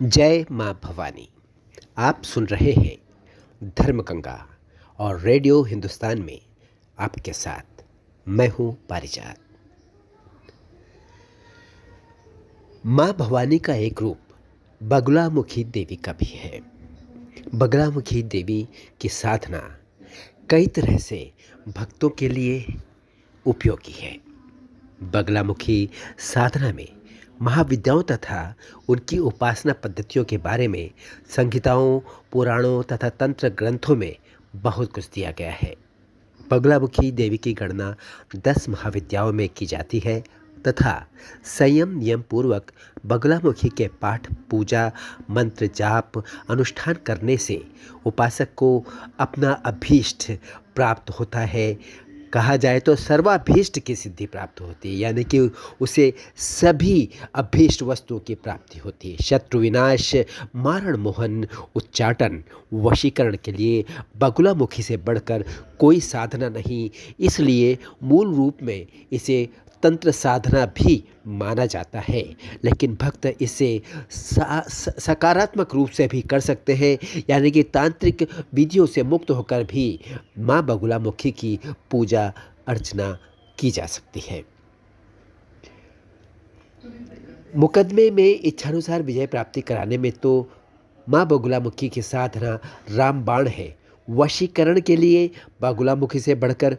जय माँ भवानी। आप सुन रहे हैं धर्मगंगा और रेडियो हिंदुस्तान में आपके साथ मैं हूँ पारिजात। माँ भवानी का एक रूप बगुलामुखी देवी का भी है। बगलामुखी देवी की साधना कई तरह से भक्तों के लिए उपयोगी है। बगलामुखी साधना में महाविद्याओं तथा उनकी उपासना पद्धतियों के बारे में संहिताओं, पुराणों तथा तंत्र ग्रंथों में बहुत कुछ दिया गया है। बगलामुखी देवी की गणना 10 महाविद्याओं में की जाती है तथा संयम नियम पूर्वक बगलामुखी के पाठ, पूजा, मंत्र जाप, अनुष्ठान करने से उपासक को अपना अभीष्ट प्राप्त होता है। कहा जाए तो सर्वाभीष्ट की सिद्धि प्राप्त होती है, यानी कि उसे सभी अभीष्ट वस्तुओं की प्राप्ति होती है। शत्रु विनाश, मारण मोहन, उच्चाटन, वशीकरण के लिए बगुलामुखी से बढ़कर कोई साधना नहीं। इसलिए मूल रूप में इसे तंत्र साधना भी माना जाता है, लेकिन भक्त इसे सकारात्मक रूप से भी कर सकते हैं, यानी कि तांत्रिक विधियों से मुक्त होकर भी माँ बगुलामुखी की पूजा अर्चना की जा सकती है। मुकदमे में इच्छानुसार विजय प्राप्ति कराने में तो माँ बगुलामुखी की साधना रामबाण है। वशीकरण के लिए बगुलामुखी से बढ़कर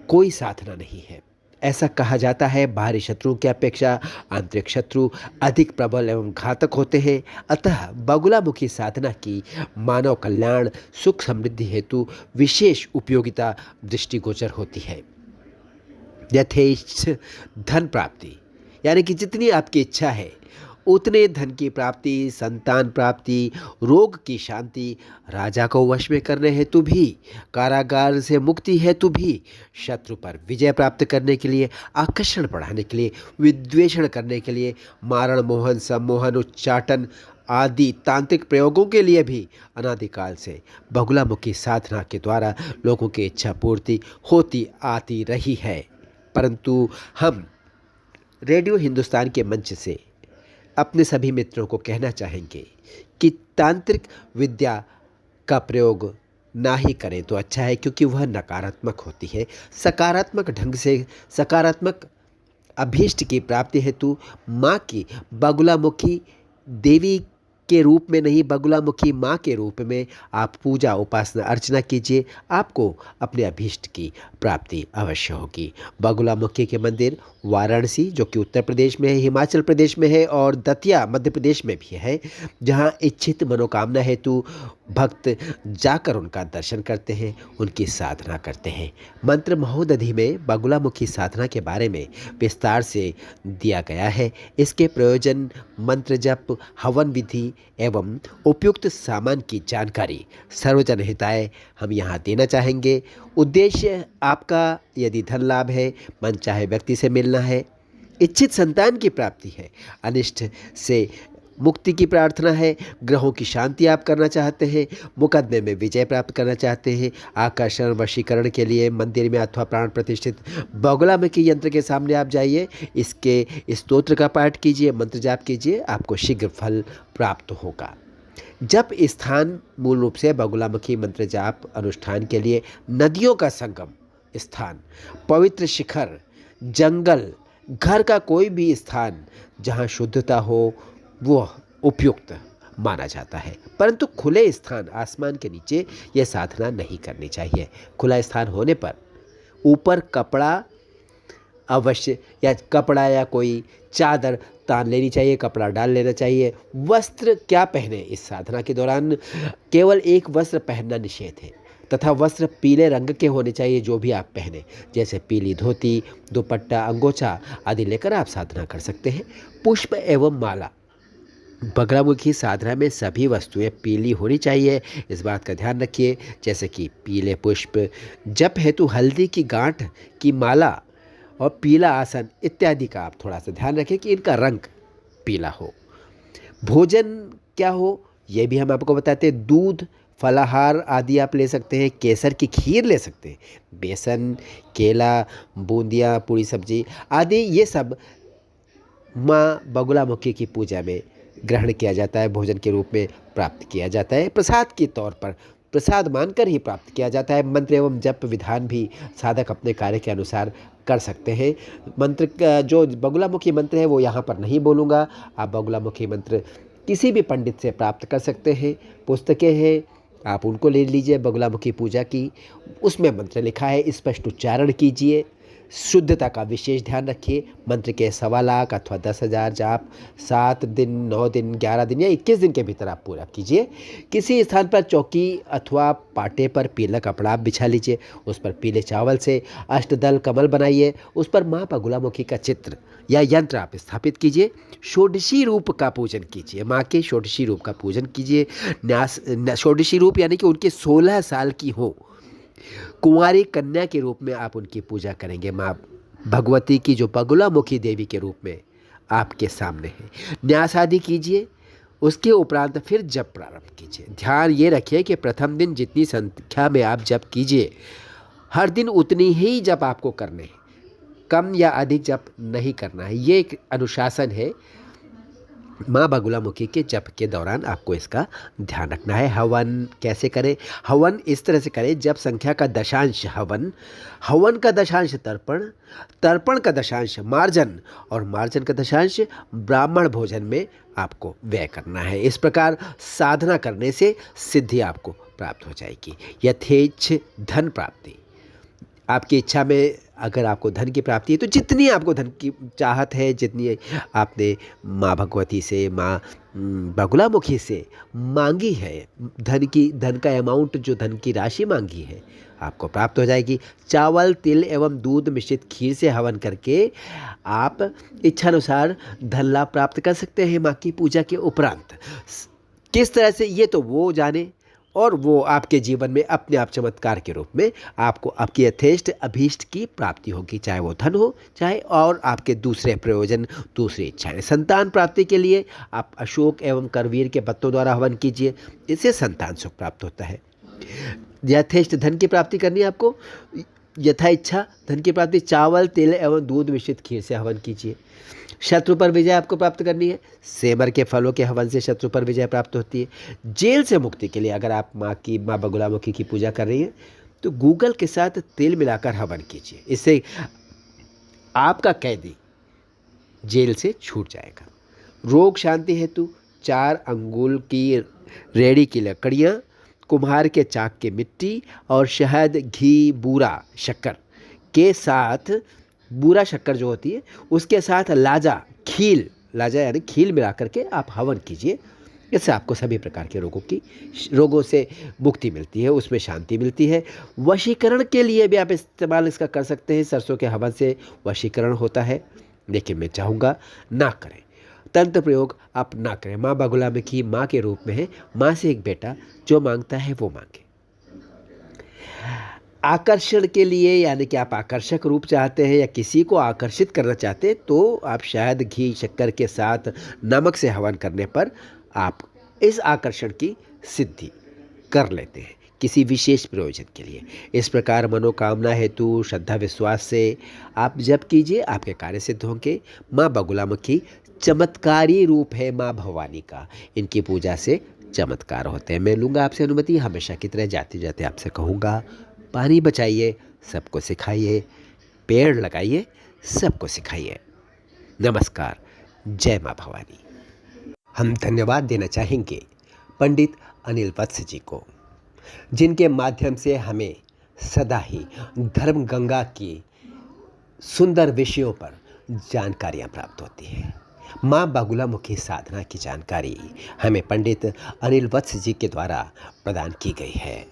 कोई साधना नहीं है। ऐसा कहा जाता है, बाहरी शत्रुओं की अपेक्षा आंतरिक शत्रु अधिक प्रबल एवं घातक होते हैं। अतः बगुलामुखी साधना की मानव कल्याण, सुख समृद्धि हेतु विशेष उपयोगिता दृष्टिगोचर होती है। यथेच्छ धन प्राप्ति, यानी कि जितनी आपकी इच्छा है उतने धन की प्राप्ति, संतान प्राप्ति, रोग की शांति, राजा को वश में करने हेतु भी, कारागार से मुक्ति हेतु भी, शत्रु पर विजय प्राप्त करने के लिए, आकर्षण बढ़ाने के लिए, विद्वेषण करने के लिए, मारण मोहन, सम्मोहन, उच्चाटन आदि तांत्रिक प्रयोगों के लिए भी अनादिकाल से बगुलामुखी साधना के द्वारा लोगों की इच्छा पूर्ति होती आती रही है। परंतु हम रेडियो हिंदुस्तान के मंच से अपने सभी मित्रों को कहना चाहेंगे कि तांत्रिक विद्या का प्रयोग ना ही करें तो अच्छा है, क्योंकि वह नकारात्मक होती है। सकारात्मक ढंग से सकारात्मक अभीष्ट की प्राप्ति हेतु माँ की बगुलामुखी देवी के रूप में नहीं, बगुलामुखी माँ के रूप में आप पूजा उपासना अर्चना कीजिए, आपको अपने अभीष्ट की प्राप्ति अवश्य होगी। बगुलामुखी के मंदिर वाराणसी, जो कि उत्तर प्रदेश में है, हिमाचल प्रदेश में है, और दतिया मध्य प्रदेश में भी है, जहाँ इच्छित मनोकामना हेतु भक्त जाकर उनका दर्शन करते हैं, उनकी साधना करते हैं। मंत्र महोदधि में बगुलामुखी साधना के बारे में विस्तार से दिया गया है। इसके प्रयोजन, मंत्र जप, हवन विधि एवं उपयुक्त सामान की जानकारी सर्वजन हिताय हम यहाँ देना चाहेंगे। उद्देश्य आपका यदि धन लाभ है, मनचाहे व्यक्ति से मिलना है, इच्छित संतान की प्राप्ति है, अनिष्ट से मुक्ति की प्रार्थना है, ग्रहों की शांति आप करना चाहते हैं, मुकदमे में विजय प्राप्त करना चाहते हैं, आकर्षण वशीकरण के लिए मंदिर में अथवा प्राण प्रतिष्ठित बगुलामुखी यंत्र के सामने आप जाइए, इसके स्तोत्र का पाठ कीजिए, मंत्र जाप कीजिए, आपको शीघ्र फल प्राप्त होगा। जप स्थान मूल रूप से बगुलामुखी मंत्र जाप अनुष्ठान के लिए नदियों का संगम स्थान, पवित्र शिखर, जंगल, घर का कोई भी स्थान जहाँ शुद्धता हो वो उपयुक्त माना जाता है। परंतु खुले स्थान, आसमान के नीचे यह साधना नहीं करनी चाहिए। खुला स्थान होने पर ऊपर कपड़ा अवश्य, या कपड़ा या कोई चादर तान लेनी चाहिए, कपड़ा डाल लेना चाहिए। वस्त्र क्या पहने इस साधना के दौरान, केवल एक वस्त्र पहनना निषेध है तथा वस्त्र पीले रंग के होने चाहिए। जो भी आप पहने, जैसे पीली धोती, दुपट्टा, अंगोछा आदि लेकर आप साधना कर सकते हैं। पुष्प एवं माला, बगलामुखी साधना में सभी वस्तुएं पीली होनी चाहिए, इस बात का ध्यान रखिए। जैसे कि पीले पुष्प, जप हेतु हल्दी की गांठ की माला और पीला आसन इत्यादि का आप थोड़ा सा ध्यान रखें कि इनका रंग पीला हो। भोजन क्या हो ये भी हम आपको बताते हैं। दूध, फलाहार आदि आप ले सकते हैं, केसर की खीर ले सकते हैं, बेसन, केला, बूंदियाँ, पूरी सब्जी आदि, ये सब माँ बगुलामुखी की पूजा में ग्रहण किया जाता है, भोजन के रूप में प्राप्त किया जाता है, प्रसाद के तौर पर प्रसाद मानकर ही प्राप्त किया जाता है। मंत्र एवं जप विधान भी साधक अपने कार्य के अनुसार कर सकते हैं। मंत्र का जो बगुलामुखी मंत्र है वो यहाँ पर नहीं बोलूँगा। आप बगुलामुखी मंत्र किसी भी पंडित से प्राप्त कर सकते हैं। पुस्तकें हैं, आप उनको ले लीजिए, बगुलामुखी पूजा की, उसमें मंत्र लिखा है, स्पष्ट उच्चारण कीजिए, शुद्धता का विशेष ध्यान रखिए। मंत्र के 1.25 लाख अथवा 10,000 जाप 7 दिन, 9 दिन, 11 दिन या 21 दिन के भीतर आप पूरा कीजिए। किसी स्थान पर चौकी अथवा पाटे पर पीला कपड़ा आप बिछा लीजिए, उस पर पीले चावल से अष्टदल कमल बनाइए, उस पर माँ बगुलामुखी का चित्र या यंत्र आप स्थापित कीजिए। षोडशी रूप का पूजन कीजिए, माँ के षोडशी रूप का पूजन कीजिए। षोडशी रूप यानी कि उनके 16 साल की हो, कुंवारी कन्या के रूप में आप उनकी पूजा करेंगे। माँ भगवती की जो बगुलामुखी देवी के रूप में आपके सामने है, न्यास आदि कीजिए। उसके उपरांत फिर जप प्रारंभ कीजिए। ध्यान ये रखिए कि प्रथम दिन जितनी संख्या में आप जप कीजिए, हर दिन उतनी ही जप आपको करने हैं, कम या अधिक जप नहीं करना है। ये एक अनुशासन है माँ बगुलामुखी के जप के दौरान, आपको इसका ध्यान रखना है। हवन कैसे करें? हवन इस तरह से करें, जब संख्या का दशांश हवन, हवन का दशांश तर्पण, तर्पण का दशांश मार्जन और मार्जन का दशांश ब्राह्मण भोजन में आपको व्यय करना है। इस प्रकार साधना करने से सिद्धि आपको प्राप्त हो जाएगी। यथेच्छ धन प्राप्ति, आपकी इच्छा में अगर आपको धन की प्राप्ति है तो जितनी आपको धन की चाहत है, जितनी आपने माँ भगवती से, माँ बगुलामुखी से मांगी है, धन का अमाउंट, जो धन की राशि मांगी है, आपको प्राप्त हो जाएगी। चावल, तिल एवं दूध मिश्रित खीर से हवन करके आप इच्छानुसार धन लाभ प्राप्त कर सकते हैं माँ की पूजा के उपरांत। किस तरह से, ये तो वो जाने, और वो आपके जीवन में अपने आप चमत्कार के रूप में आपको आपकी यथेष्ट अभीष्ट की प्राप्ति होगी, चाहे वो धन हो, चाहे और आपके दूसरे प्रयोजन, दूसरी इच्छाएं। संतान प्राप्ति के लिए आप अशोक एवं करवीर के पत्तों द्वारा हवन कीजिए, इससे संतान सुख प्राप्त होता है। यथेष्ट धन की प्राप्ति करनी है आपको, यथा इच्छा धन की प्राप्ति चावल, तिल एवं दूध मिश्रित खीर से हवन कीजिए। शत्रु पर विजय आपको प्राप्त करनी है, सेमर के फलों के हवन से शत्रु पर विजय प्राप्त होती है। जेल से मुक्ति के लिए अगर आप माँ बगुलामुखी की पूजा कर रही हैं तो गूगल के साथ तेल मिलाकर हवन कीजिए, इससे आपका कैदी जेल से छूट जाएगा। रोग शांति हेतु 4 अंगुल की रेड़ी की लकड़ियाँ, कुम्हार के चाक की मिट्टी और शहद, घी, बूरा शक्कर के साथ, बूरा शक्कर जो होती है उसके साथ लाजा यानी खील मिला करके आप हवन कीजिए। इससे आपको सभी प्रकार के रोगों से मुक्ति मिलती है, उसमें शांति मिलती है। वशीकरण के लिए भी आप इस्तेमाल इसका कर सकते हैं। सरसों के हवन से वशीकरण होता है, लेकिन मैं चाहूँगा ना करें, तंत्र प्रयोग आप ना करें। माँ बगुलामुखी माँ के रूप में है, माँ से एक बेटा जो मांगता है वो मांगे। आकर्षण के लिए, यानी कि आप आकर्षक रूप चाहते हैं या किसी को आकर्षित करना चाहते हैं, तो आप शहद, घी, शक्कर के साथ नमक से हवन करने पर आप इस आकर्षण की सिद्धि कर लेते हैं किसी विशेष प्रयोजन के लिए। इस प्रकार मनोकामना हेतु श्रद्धा विश्वास से आप जप कीजिए, आपके कार्य सिद्ध होंगे। माँ बगुलामुखी चमत्कारी रूप है माँ भवानी का, इनकी पूजा से चमत्कार होते हैं। मैं लूँगा आपसे अनुमति, हमेशा की तरह जाते जाते आपसे कहूँगा, पानी बचाइए, सबको सिखाइए, पेड़ लगाइए, सबको सिखाइए। नमस्कार, जय माँ भवानी। हम धन्यवाद देना चाहेंगे पंडित अनिल वत्स जी को, जिनके माध्यम से हमें सदा ही धर्म गंगा की सुंदर विषयों पर जानकारियाँ प्राप्त होती हैं। माँ बगुलामुखी साधना की जानकारी हमें पंडित अनिल वत्स जी के द्वारा प्रदान की गई है।